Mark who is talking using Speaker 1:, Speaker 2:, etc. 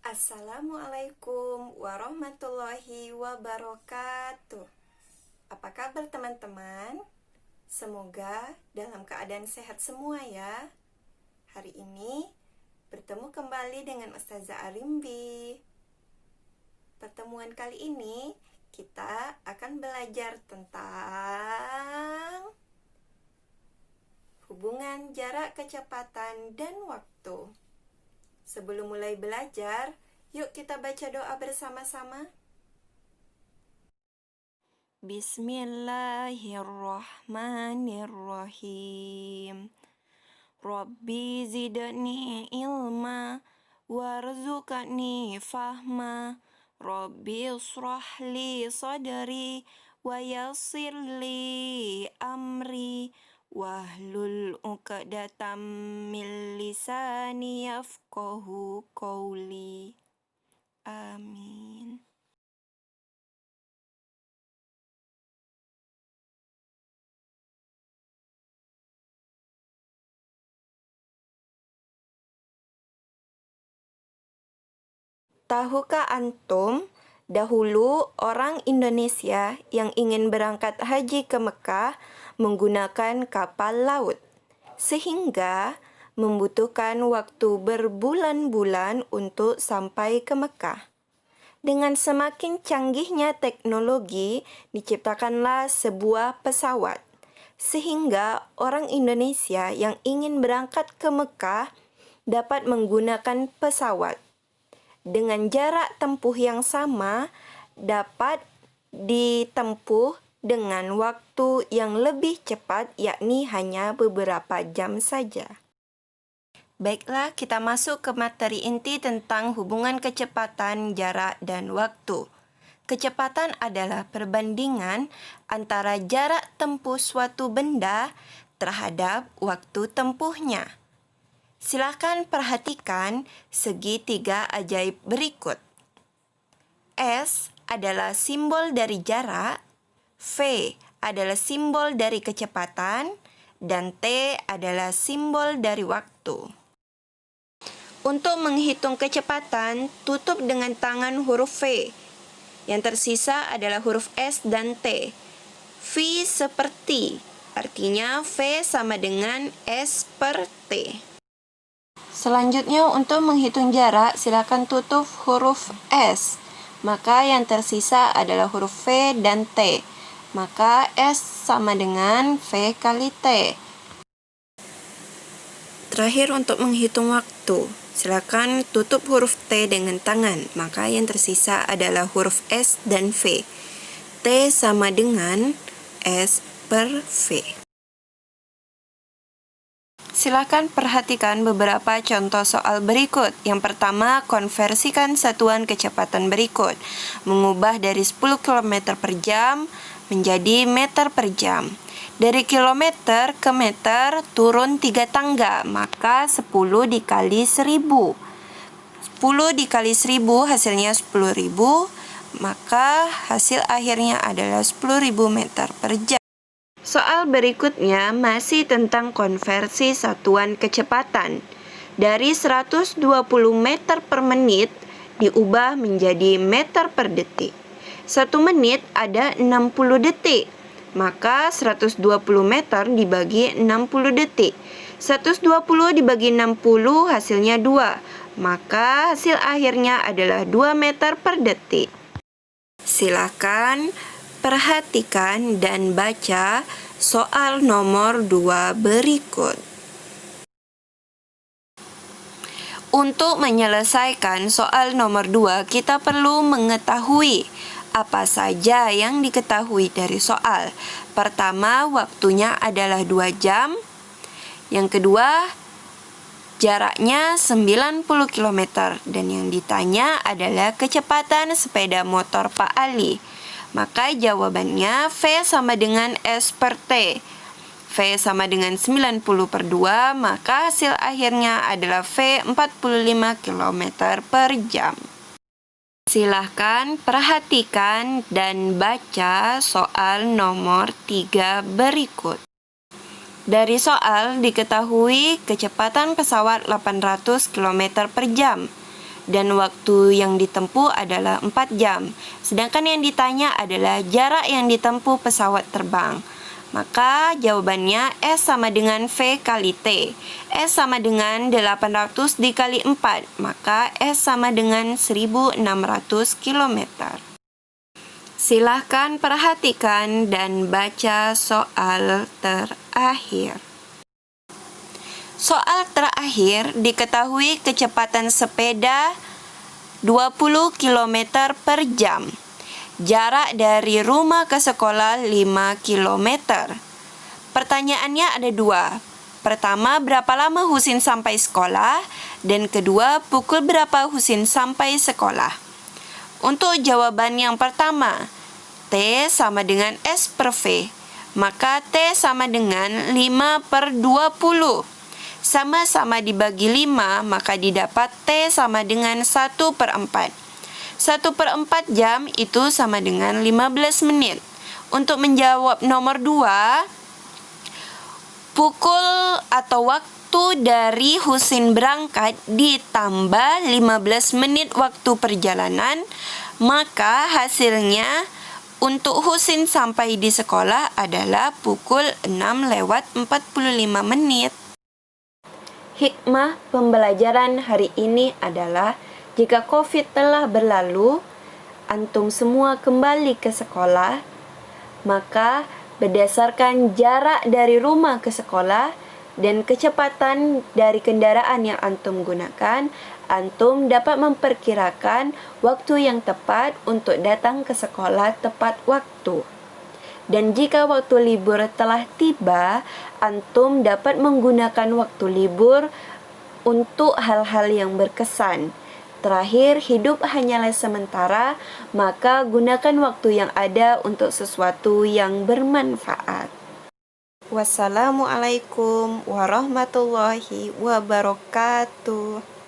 Speaker 1: Assalamualaikum warahmatullahi wabarakatuh. Apa kabar teman-teman? Semoga dalam keadaan sehat semua ya. Hari ini bertemu kembali dengan Ustazah Arimbi. Pertemuan kali ini kita akan belajar tentang hubungan jarak, kecepatan, dan waktu. Sebelum mulai belajar, yuk kita baca doa bersama-sama. Bismillahirrahmanirrahim. Rabbi zidni ilma warzuqni fahma. Rabbi israh li sadri wa yassir li amri wahlul 'uqdatam min lisani yafqahu qawli. Amin. Tahukah antum, dahulu orang Indonesia yang ingin berangkat haji ke Mekah menggunakan kapal laut, sehingga membutuhkan waktu berbulan-bulan untuk sampai ke Mekah. Dengan semakin canggihnya teknologi, diciptakanlah sebuah pesawat, sehingga orang Indonesia yang ingin berangkat ke Mekah dapat menggunakan pesawat. Dengan jarak tempuh yang sama, dapat ditempuh dengan waktu yang lebih cepat, yakni hanya beberapa jam saja. Baiklah, kita masuk ke materi inti tentang hubungan kecepatan, jarak, dan waktu. Kecepatan adalah perbandingan antara jarak tempuh suatu benda terhadap waktu tempuhnya. Silakan perhatikan segitiga ajaib berikut. S adalah simbol dari jarak, V adalah simbol dari kecepatan, dan T adalah simbol dari waktu. Untuk menghitung kecepatan, tutup dengan tangan huruf V. Yang tersisa adalah huruf S dan T. V seperti, artinya V sama dengan S per T. Selanjutnya, untuk menghitung jarak, silakan tutup huruf S. Maka yang tersisa adalah huruf V dan T. Maka S sama dengan V kali T. Terakhir, untuk menghitung waktu, silakan tutup huruf T dengan tangan. Maka yang tersisa adalah huruf S dan V. T sama dengan S per V. Silakan perhatikan beberapa contoh soal berikut. Yang pertama, konversikan satuan kecepatan berikut. Mengubah dari 10 km per jam menjadi meter per jam. Dari kilometer ke meter turun 3 tangga, maka 10 dikali 1000. 10 dikali 1000 hasilnya 10.000, maka hasil akhirnya adalah 10.000 meter per jam. Soal berikutnya masih tentang konversi satuan kecepatan. Dari 120 meter per menit diubah menjadi meter per detik. 1 menit ada 60 detik. Maka 120 meter dibagi 60 detik. 120 dibagi 60 hasilnya 2. Maka hasil akhirnya adalah 2 meter per detik. Silakan perhatikan dan baca soal nomor 2 berikut. Untuk menyelesaikan soal nomor 2, kita perlu mengetahui apa saja yang diketahui dari soal. Pertama, waktunya adalah 2 jam. Yang kedua, jaraknya 90 km. Dan yang ditanya adalah kecepatan sepeda motor Pak Ali. Maka jawabannya V sama dengan S per T. V sama dengan 90 per 2, maka hasil akhirnya adalah V 45 km per jam. Silahkan perhatikan dan baca soal nomor 3 berikut. Dari soal diketahui kecepatan pesawat 800 km per jam. dan waktu yang ditempuh adalah 4 jam. Sedangkan yang ditanya adalah jarak yang ditempuh pesawat terbang. Maka jawabannya S sama dengan V kali T. S sama dengan 800 dikali 4, maka S sama dengan 1600 km. Silahkan perhatikan dan baca soal terakhir. Soal terakhir, diketahui kecepatan sepeda 20 km per jam. Jarak dari rumah ke sekolah 5 km. Pertanyaannya ada 2. Pertama, berapa lama Husin sampai sekolah? Dan kedua, pukul berapa Husin sampai sekolah? Untuk jawaban yang pertama, T sama dengan S per V. Maka T sama dengan 5 per 20. Sama-sama dibagi 5, maka didapat T sama dengan 1 per 4. 1 per 4 jam itu sama dengan 15 menit. Untuk menjawab nomor 2, pukul atau waktu dari Husin berangkat ditambah 15 menit waktu perjalanan, maka hasilnya untuk Husin sampai di sekolah adalah pukul 6:45 menit. Hikmah pembelajaran hari ini adalah jika COVID telah berlalu, antum semua kembali ke sekolah, maka berdasarkan jarak dari rumah ke sekolah dan kecepatan dari kendaraan yang antum gunakan, antum dapat memperkirakan waktu yang tepat untuk datang ke sekolah tepat waktu. Dan jika waktu libur telah tiba, antum dapat menggunakan waktu libur untuk hal-hal yang berkesan. Terakhir, hidup hanyalah sementara, maka gunakan waktu yang ada untuk sesuatu yang bermanfaat. Wassalamualaikum warahmatullahi wabarakatuh.